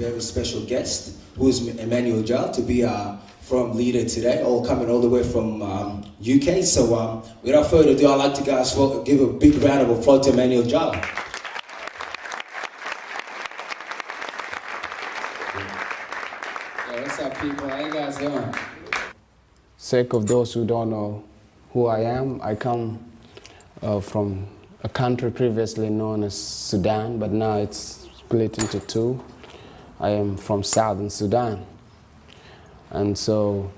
very special guest, who is Emmanuel Jal, to be our forum leader today, coming all the way from UK. So without further ado, I'd like to give a big round of applause to Emmanuel Jal. Yeah, what's up, people? How you guys doing? Sake of those who don't know who I am, I come from a country previously known as Sudan, but now it's split into two. I am from Southern Sudan. And so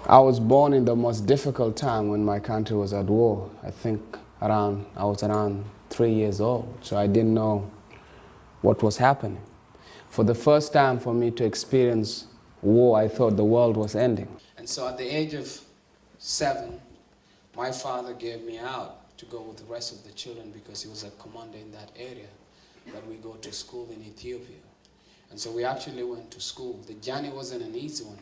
I was born in the most difficult time when my country was at war. I think I was around 3 years old, so I didn't know what was happening. For the first time for me to experience war, I thought the world was ending. And so at the age of 7, my father gave me out to go with the rest of the children because he was a commander in that area, that we go to school in Ethiopia. And so we actually went to school. The journey wasn't an easy one.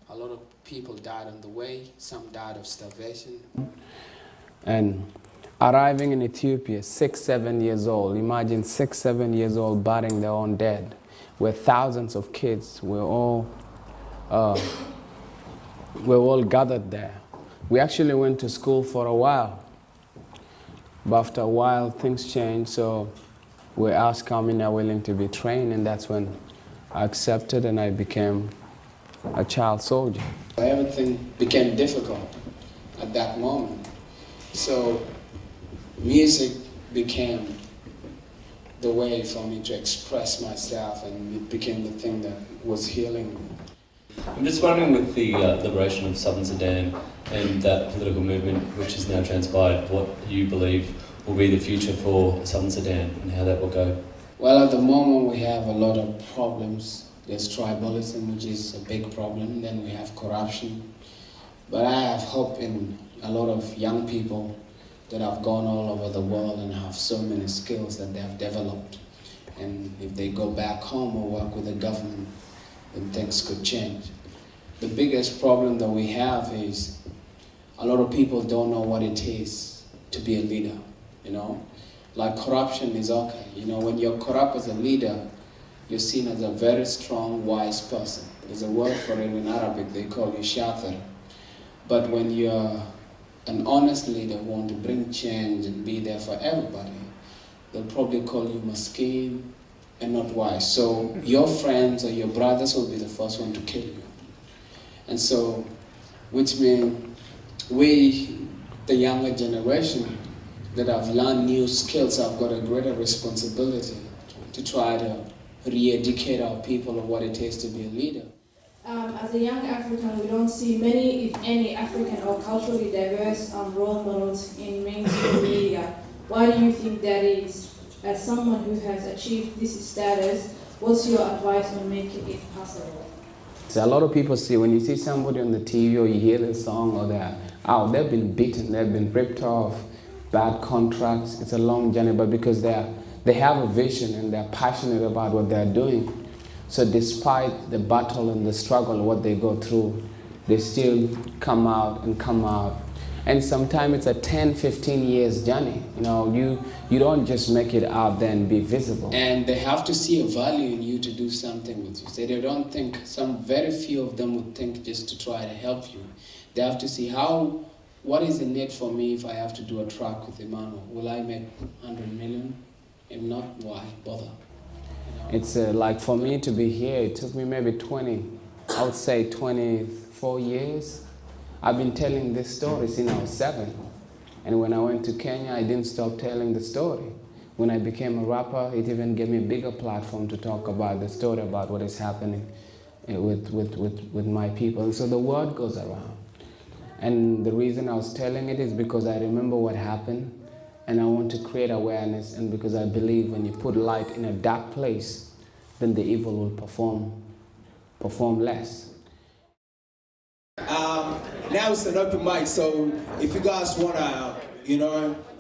A lot of people died on the way. Some died of starvation. And arriving in Ethiopia, 6, 7 years old, imagine 6, 7 years old burying their own dead, where thousands of kids were all gathered there. We actually went to school for a while. But after a while, things changed, so we asked how many are willing to be trained, and that's when I accepted and I became a child soldier. Everything became difficult at that moment. So music became the way for me to express myself, and it became the thing that was healing me. I'm just wondering, with the liberation of Southern Sudan and that political movement which has now transpired, what you believe will be the future for Southern Sudan and how that will go? Well, at the moment we have a lot of problems. There's tribalism, which is a big problem. Then we have corruption. But I have hope in a lot of young people that have gone all over the world and have so many skills that they have developed. And if they go back home or work with the government, then things could change. The biggest problem that we have is a lot of people don't know what it is to be a leader, you know? Like corruption is okay, you know, when you're corrupt as a leader, you're seen as a very strong, wise person. There's a word for it in Arabic, they call you shatir. But when you're an honest leader who wants to bring change and be there for everybody, they'll probably call you maskeen and not wise. So your friends or your brothers will be the first one to kill you. And so, which means we, the younger generation that have learned new skills, have got a greater responsibility to try to re-educate our people of what it is to be a leader. As a young African, we don't see many, if any, African or culturally diverse role models in mainstream media. Why do you think that is? As someone who has achieved this status, what's your advice on making it possible? So a lot of people see, when you see somebody on the TV or you hear the song or they've been beaten, they've been ripped off, bad contracts, it's a long journey, but because they have a vision and they're passionate about what they're doing. So despite the battle and the struggle, what they go through, they still come out. And sometimes it's a 10, 15 years journey. You know, you don't just make it out there and be visible. And they have to see a value in you to do something with you. So they don't think, very few of them would think just to try to help you. They have to see what is the need for me if I have to do a track with Emmanuel? Will I make 100 million? If not, why bother? You know? It's like for me to be here, it took me maybe 24 years. I've been telling this story since I was 7. And when I went to Kenya, I didn't stop telling the story. When I became a rapper, it even gave me a bigger platform to talk about the story, about what is happening with my people. And so the word goes around. And the reason I was telling it is because I remember what happened, and I want to create awareness, and because I believe when you put light in a dark place, then the evil will perform less. Now it's an open mic, so if you guys want to,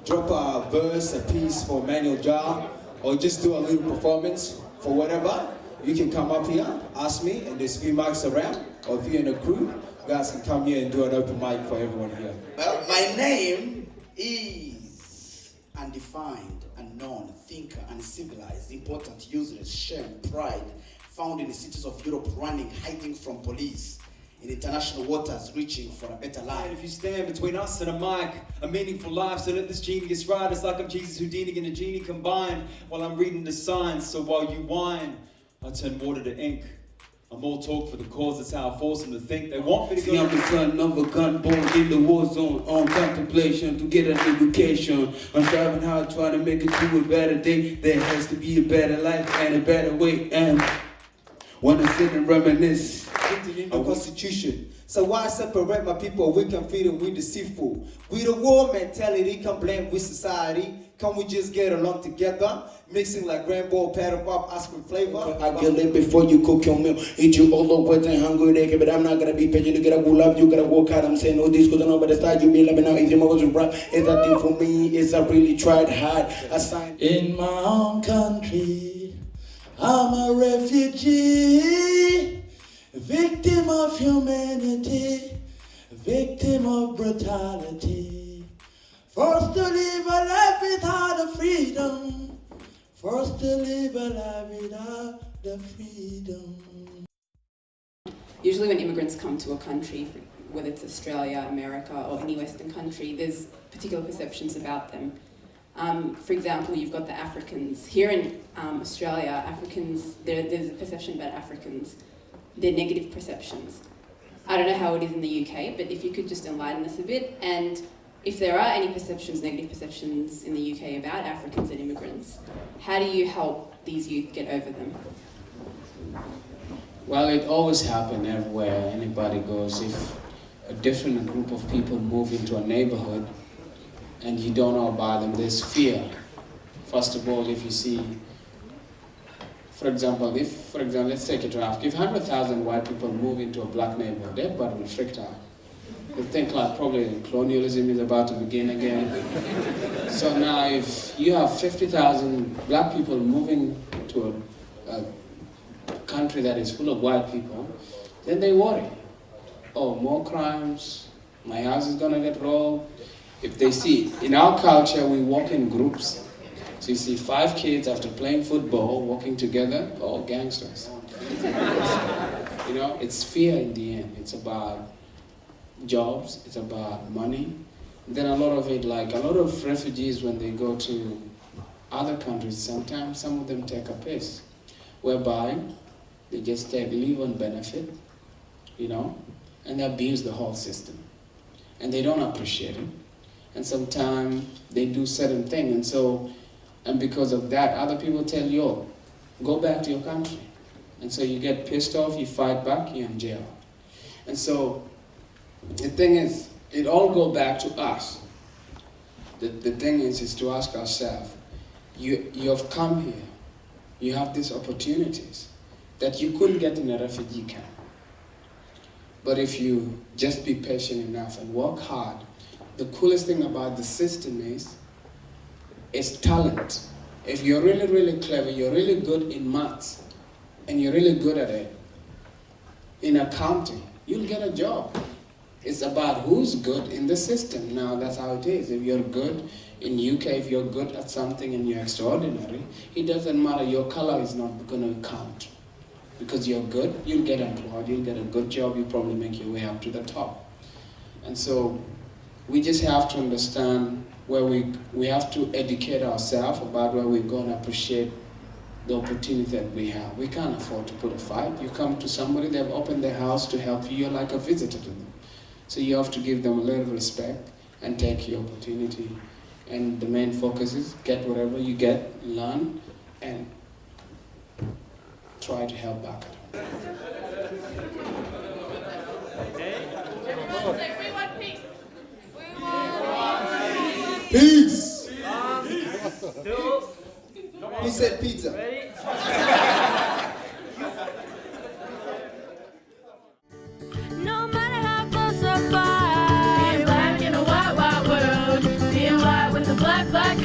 drop a verse, a piece for Emmanuel Jal, or just do a little performance for whatever, you can come up here, ask me, and there's a few mics around, or if you're in a group, you guys can come here and do an open mic for everyone here. Well, my name is undefined unknown, thinker, uncivilized, important, useless, shame, pride, found in the cities of Europe, running, hiding from police, in international waters, reaching for a better And life. if you stand between us and a mic, a meaningful life, so let this genius ride. It's like I'm Jesus, Houdini, and a genie combined. While I'm reading the signs, so while you whine, I turn water to ink. I'm all talk for the cause, that's how I force them to think. They want me to See, I'm the son of a gun born in the war zone, on contemplation to get an education. I'm striving hard, trying to make it to a better day. There has to be a better life and a better way. And when I sit and reminisce, Written in the Constitution. So why separate my people? We can feed them with deceitful. We the war mentality can blend with society. Can we just get along together? Mixing like rainbow, paddle pop, ice cream flavor. I kill it before you cook your meal. Eat you all over and hungry, naked, but I'm not gonna be patient to get a good love. You gotta work out. I'm saying all this because I know by the start you be loving out. If your mother's rap, it's a thing for me. It's I really tried hard. I signed. in my own country, I'm a refugee, victim of humanity, victim of brutality, forced to live a life without the freedom, forced to live a life without the freedom. Usually when immigrants come to a country, whether it's Australia, America or any Western country, there's particular perceptions about them. For example, you've got the Africans. Here in Australia, Africans, there's a perception about Africans. They're negative perceptions. I don't know how it is in the UK, but if you could just enlighten us a bit, and if there are any perceptions, negative perceptions in the UK about Africans and immigrants, how do you help these youth get over them? Well, it always happens everywhere anybody goes. If a different group of people move into a neighborhood and you don't know about them, there's fear. First of all, if you see, for example, let's take a draft. If 100,000 white people move into a black neighborhood, everybody will freak out. They'll think like probably colonialism is about to begin again. So now if you have 50,000 black people moving to a country that is full of white people, then they worry. Oh, more crimes, my house is gonna get robbed. If they see, in our culture, we walk in groups. So you see 5 kids after playing football, walking together, all gangsters. You know, it's fear in the end. It's about jobs, it's about money. Then a lot of it, like a lot of refugees when they go to other countries, sometimes some of them take a piss, whereby they just take leave on benefit, you know, and they abuse the whole system. And they don't appreciate it. And sometimes they do certain things, and because of that, other people tell you, oh, go back to your country. And so you get pissed off, you fight back, you're in jail. And so the thing is, it all goes back to us. The thing is to ask ourselves, you have come here, you have these opportunities that you couldn't get in a refugee camp. But if you just be patient enough and work hard, the coolest thing about the system is talent. If you're really, really clever, you're really good in maths, and you're really good at it, in accounting, you'll get a job. It's about who's good in the system. Now, that's how it is. If you're good in UK, if you're good at something and you're extraordinary, it doesn't matter, your color is not going to count. Because you're good, you'll get employed, you'll get a good job, you'll probably make your way up to the top. And so, we just have to understand where we have to educate ourselves about where we're going to appreciate the opportunity that we have. We can't afford to put a fight. You come to somebody, they've opened their house to help you, you're like a visitor to them. So you have to give them a little respect and take your opportunity. And the main focus is get whatever you get, learn, and try to help back at home. Peace. Who said pizza? No matter how close or far, being black in a white, white world, being white with a black, black